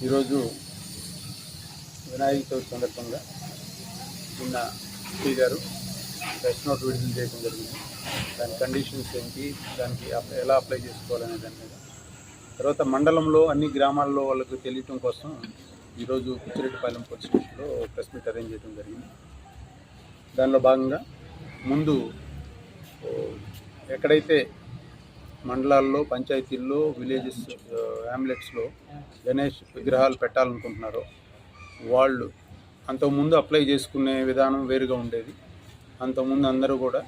ఈరోజు వినాయక చవితి సందర్భంగా నిన్న ఎస్పీ గారు ప్రెస్ నోట్ విడుదల చేయడం జరిగింది. దాని కండిషన్స్ ఏంటి, దానికి ఎలా అప్లై చేసుకోవాలనే దాని మీద, తర్వాత మండలంలో అన్ని గ్రామాల్లో వాళ్ళకు తెలియటం కోసం ఈరోజు పిచ్చిరెడ్డిపాలెం పోలీస్ స్టేషన్లో ప్రెస్ మీట్ అరేంజ్ చేయడం జరిగింది. దానిలో భాగంగా ముందు ఎక్కడైతే మండలాల్లో, పంచాయతీల్లో, విలేజెస్, హ్యామ్లెట్స్లో గణేష్ విగ్రహాలు పెట్టాలనుకుంటున్నారో వాళ్ళు అంతకుముందు అప్లై చేసుకునే విధానం వేరుగా ఉండేది. అంతకుముందు అందరూ కూడా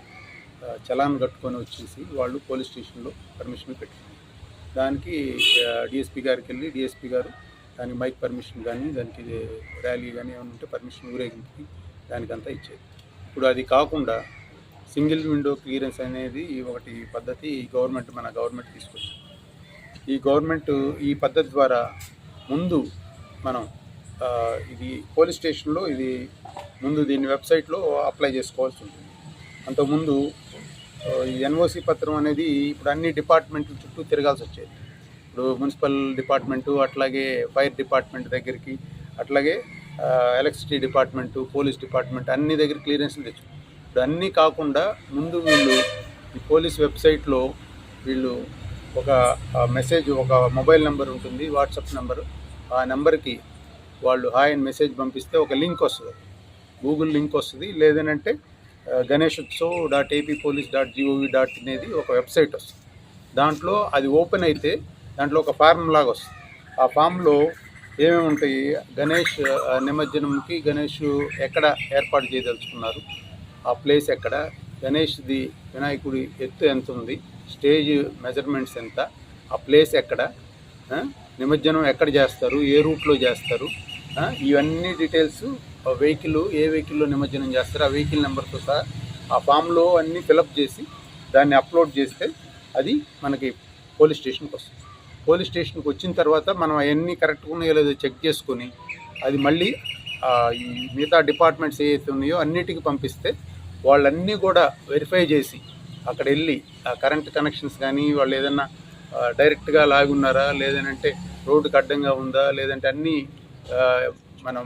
చలాన్ కట్టుకొని వచ్చేసి వాళ్ళు పోలీస్ స్టేషన్లో పర్మిషన్ పెట్టుకున్నారు. దానికి డిఎస్పీ గారికి వెళ్ళి డిఎస్పీ గారు దానికి మైక్ పర్మిషన్ కానీ, దానికి ర్యాలీ కానీ ఏమైనా ఉంటే పర్మిషన్ ఊరేగింపుకి దానికంతా ఇచ్చేది. ఇప్పుడు అది కాకుండా సింగిల్ విండో క్లియరెన్స్ అనేది ఒకటి పద్ధతి మన గవర్నమెంట్ తీసుకొచ్చింది. ఈ పద్ధతి ద్వారా ముందు మనం ఇది పోలీస్ స్టేషన్లో ముందు దీన్ని వెబ్సైట్లో అప్లై చేసుకోవాల్సి ఉంటుంది. అంతకుముందు ఈ ఎన్ఓసి పత్రం అనేది ఇప్పుడు అన్ని డిపార్ట్మెంట్ల చుట్టూ తిరగాల్సి వచ్చేది. ఇప్పుడు మున్సిపల్ డిపార్ట్మెంటు, అట్లాగే ఫైర్ డిపార్ట్మెంట్ దగ్గరికి, అట్లాగే ఎలక్ట్రిసిటీ డిపార్ట్మెంటు, పోలీస్ డిపార్ట్మెంట్ అన్ని దగ్గర క్లియరెన్స్లు తెచ్చు. ఇప్పుడు అన్నీ కాకుండా ముందు వీళ్ళు ఈ పోలీస్ వెబ్సైట్లో వీళ్ళు ఒక మెసేజ్, ఒక మొబైల్ నెంబర్ ఉంటుంది, వాట్సాప్ నెంబరు. ఆ నెంబర్కి వాళ్ళు హాయ్ అని మెసేజ్ పంపిస్తే ఒక లింక్ వస్తుంది, గూగుల్ లింక్ వస్తుంది. లేదనంటే ganeshutsav.appolice.gov.in అనేది ఒక వెబ్సైట్ వస్తుంది. దాంట్లో అది ఓపెన్ అయితే దాంట్లో ఒక ఫార్మ్ లాగా వస్తుంది. ఆ ఫామ్లో ఏమేమి ఉంటాయి, గణేష్ నిమజ్జనంకి గణేష్ ఎక్కడ ఏర్పాటు చేయదలుచుకున్నారు, ఆ ప్లేస్ ఎక్కడ, గణేష్ది వినాయకుడి ఎత్తు ఎంత ఉంది, స్టేజ్ మెజర్మెంట్స్ ఎంత, ఆ ప్లేస్ ఎక్కడ, నిమజ్జనం ఎక్కడ చేస్తారు, ఏ రూట్లో చేస్తారు, ఇవన్నీ డీటెయిల్స్, ఏ వెహికల్లో నిమజ్జనం చేస్తారు, ఆ వెహికల్ నెంబర్తో సహా ఆ ఫామ్లో అన్నీ ఫిలప్ చేసి దాన్ని అప్లోడ్ చేస్తే అది మనకి పోలీస్ స్టేషన్కి వస్తుంది. పోలీస్ స్టేషన్కి వచ్చిన తర్వాత మనం అవన్నీ కరెక్ట్గా ఉన్నాయో లేదో చెక్ చేసుకొని అది మళ్ళీ ఈ మిగతా డిపార్ట్మెంట్స్ ఏవైతే ఉన్నాయో అన్నిటికీ పంపిస్తే వాళ్ళన్నీ కూడా వెరిఫై చేసి అక్కడ వెళ్ళి ఆ కరెంట్ కనెక్షన్స్ కానీ, వాళ్ళు ఏదన్నా డైరెక్ట్గా లాగున్నారా, లేదంటే రోడ్డుకి అడ్డంగా ఉందా, లేదంటే అన్నీ మనం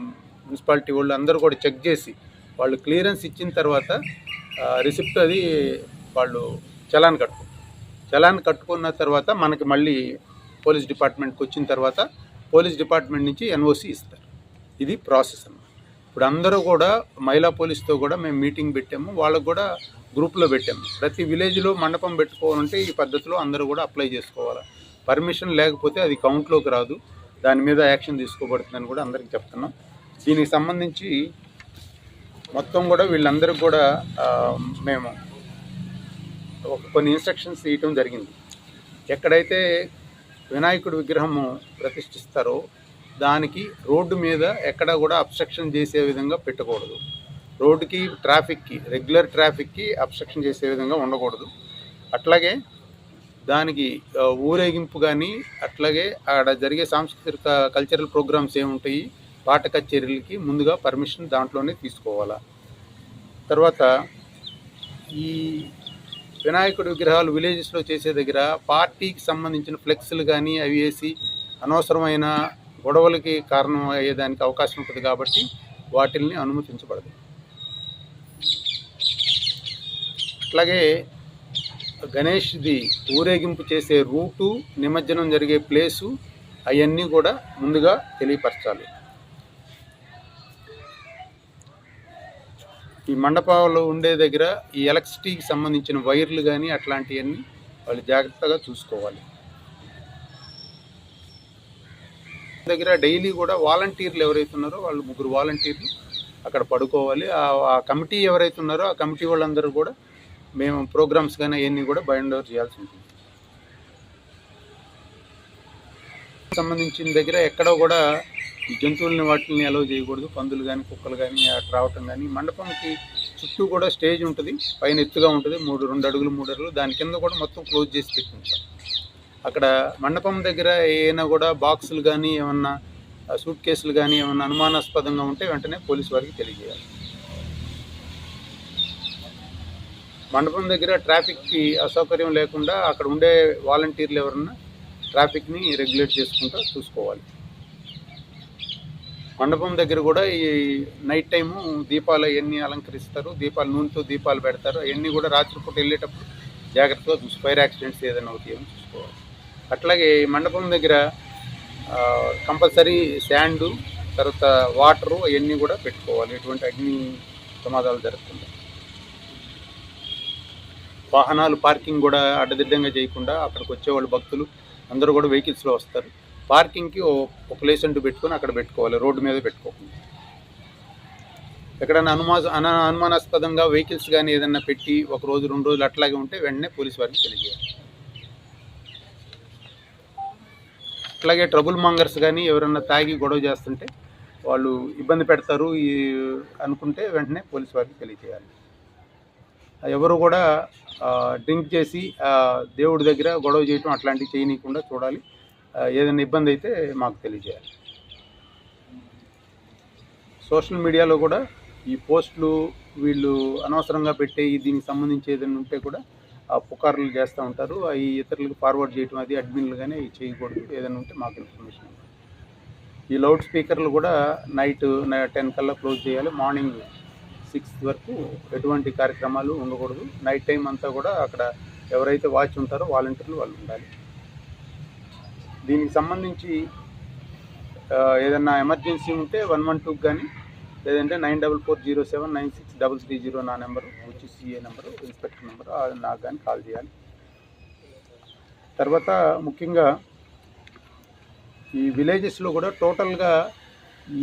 మున్సిపాలిటీ వాళ్ళు అందరూ కూడా చెక్ చేసి వాళ్ళు క్లియరెన్స్ ఇచ్చిన తర్వాత రిసిప్ట్ అది వాళ్ళు చలాన్ కట్టుకున్న తర్వాత మనకి మళ్ళీ పోలీస్ డిపార్ట్మెంట్కి వచ్చిన తర్వాత పోలీస్ డిపార్ట్మెంట్ నుంచి ఎన్ఓసి ఇస్తారు. ఇది ప్రాసెస్ అన్నమాట. ఇప్పుడు అందరూ కూడా మహిళా పోలీస్తో కూడా మేము మీటింగ్ పెట్టాము, వాళ్ళకు కూడా గ్రూప్లో పెట్టాము. ప్రతి విలేజ్లో మండపం పెట్టుకోవాలంటే ఈ పద్ధతిలో అందరూ కూడా అప్లై చేసుకోవాలి. పర్మిషన్ లేకపోతే అది కౌంట్లోకి రాదు, దాని మీద యాక్షన్ తీసుకోబడుతుందని కూడా అందరికీ చెప్తున్నాం. దీనికి సంబంధించి మొత్తం కూడా వీళ్ళందరికీ కూడా మేము కొన్ని ఇన్స్ట్రక్షన్స్ ఇవ్వటం జరిగింది. ఎక్కడైతే వినాయకుడి విగ్రహము ప్రతిష్ఠిస్తారో దానికి రోడ్డు మీద ఎక్కడ కూడా అబ్స్ట్రక్షన్ చేసే విధంగా పెట్టకూడదు. రోడ్డుకి, రెగ్యులర్ ట్రాఫిక్కి అబ్స్ట్రక్షన్ చేసే విధంగా ఉండకూడదు. అట్లాగే దానికి ఊరేగింపు కానీ, అట్లాగే అక్కడ జరిగే సాంస్కృతిక కల్చరల్ ప్రోగ్రామ్స్ ఏముంటాయి, పాట కచేరీలకి ముందుగా పర్మిషన్ దాంట్లోనే తీసుకోవాలా. తర్వాత ఈ వినాయకుడి విగ్రహాలు విలేజెస్లో చేసే దగ్గర పార్టీకి సంబంధించిన ఫ్లెక్స్లు కానీ అవి వేసి అనవసరమైన గొడవలకి కారణం అయ్యేదానికి అవకాశం ఉంటుంది కాబట్టి వాటిల్ని అనుమతించబడదు. అట్లాగే గణేష్ది ఊరేగింపు చేసే రూటు, నిమజ్జనం జరిగే ప్లేసు అవన్నీ కూడా ముందుగా తెలియపరచాలి. ఈ మండపాలు ఉండే దగ్గర ఈ ఎలక్ట్రిసిటీకి సంబంధించిన వైర్లు కానీ అట్లాంటివన్నీ వాళ్ళు జాగ్రత్తగా చూసుకోవాలి. దగ్గర డైలీ కూడా వాలంటీర్లు ఎవరైతే ఉన్నారో వాళ్ళు 3 వాలంటీర్లు అక్కడ పడుకోవాలి. ఆ కమిటీ ఎవరైతే ఉన్నారో ఆ కమిటీ వాళ్ళందరూ కూడా మేము ప్రోగ్రామ్స్ కానీ అవన్నీ కూడా బైండ్ ఓవర్ చేయాల్సి ఉంటుంది. సంబంధించిన దగ్గర ఎక్కడో కూడా ఈ జంతువులని వాటిని అలౌ చేయకూడదు. పందులు కానీ, కుక్కలు కానీ అటు రావటం కానీ. మండపంకి చుట్టూ కూడా స్టేజ్ ఉంటుంది, పైన ఎత్తుగా ఉంటుంది, 2 అడుగులు 3 అడుగులు. దాని కింద కూడా మొత్తం క్లోజ్ చేసి పెట్టించాలి. అక్కడ మండపం దగ్గర ఏమైనా కూడా బాక్సులు కానీ, ఏమన్నా సూట్ కేసులు కానీ ఏమన్నా అనుమానాస్పదంగా ఉంటే వెంటనే పోలీసు వారికి తెలియజేయాలి. మండపం దగ్గర ట్రాఫిక్కి అసౌకర్యం లేకుండా అక్కడ ఉండే వాలంటీర్లు ఎవరన్నా ట్రాఫిక్ని రెగ్యులేట్ చేసుకుంటూ చూసుకోవాలి. మండపం దగ్గర కూడా ఈ నైట్ టైము దీపాలు అవన్నీ అలంకరిస్తారు, దీపాలు నూనెతో దీపాలు పెడతారు. అవన్నీ కూడా రాత్రిపూట వెళ్ళేటప్పుడు జాగ్రత్తగా చూసి ఫైర్ యాక్సిడెంట్స్ ఏదైనా అవుతాయని చూసుకోవాలి. అట్లాగే మండపం దగ్గర కంపల్సరీ శాండు, తర్వాత వాటరు అవన్నీ కూడా పెట్టుకోవాలి, ఎటువంటి అగ్ని ప్రమాదాలు జరగకుండా. వాహనాలు పార్కింగ్ కూడా అడ్డదిడ్డంగా చేయకుండా, అక్కడికి వచ్చేవాళ్ళు భక్తులు అందరూ కూడా వెహికల్స్లో వస్తారు, పార్కింగ్కి ఒక ప్లేస్ అంటూ పెట్టుకొని అక్కడ పెట్టుకోవాలి, రోడ్డు మీద పెట్టుకోకుండా. ఎక్కడైనా అనుమానాస్పదంగా వెహికల్స్ కానీ ఏదైనా పెట్టి ఒక రోజు 2 రోజులు అట్లాగే ఉంటే వెంటనే పోలీస్ వారికి తెలియజేయాలి. అట్లాగే ట్రబుల్ మాంగర్స్ కానీ ఎవరన్నా తాగి గొడవ చేస్తుంటే వాళ్ళు ఇబ్బంది పెడతారు అనుకుంటే వెంటనే పోలీస్ వారికి తెలియజేయాలి. ఎవరు కూడా డ్రింక్ చేసి దేవుడి దగ్గర గొడవ చేయటం అట్లాంటివి చేయనీయకుండా చూడాలి. ఏదైనా ఇబ్బంది అయితే మాకు తెలియజేయాలి. సోషల్ మీడియాలో కూడా ఈ పోస్టులు వీళ్ళు అనవసరంగా పెట్టే దీనికి సంబంధించి ఏదైనా ఉంటే కూడా పుకార్లు చేస్తూ ఉంటారు. అవి ఇతరులకు ఫార్వర్డ్ చేయటం, అది అడ్మిన్లు కానీ చేయకూడదు. ఏదైనా ఉంటే మాకు ఇన్ఫర్మేషన్ ఇవ్వాలి. ఈ లౌడ్ స్పీకర్లు కూడా నైట్ 10 కల్లా క్లోజ్ చేయాలి. మార్నింగ్ 6 వరకు ఎటువంటి కార్యక్రమాలు ఉండకూడదు. నైట్ టైం అంతా కూడా అక్కడ ఎవరైతే వాచ్ ఉంటారో వాలంటీర్లు వాళ్ళు ఉండాలి. దీనికి సంబంధించి ఏదన్నా ఎమర్జెన్సీ ఉంటే 112 కానీ, లేదంటే 9440796330 నా నెంబరు, వచ్చి సిఏ నెంబరు, ఇన్స్పెక్టర్ నెంబరు, నాకు కానీ కాల్ చేయాలి. తర్వాత ముఖ్యంగా ఈ విలేజెస్లో కూడా టోటల్గా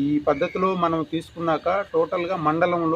ఈ పద్ధతిలో మనం తీసుకున్నాక టోటల్గా మండలంలో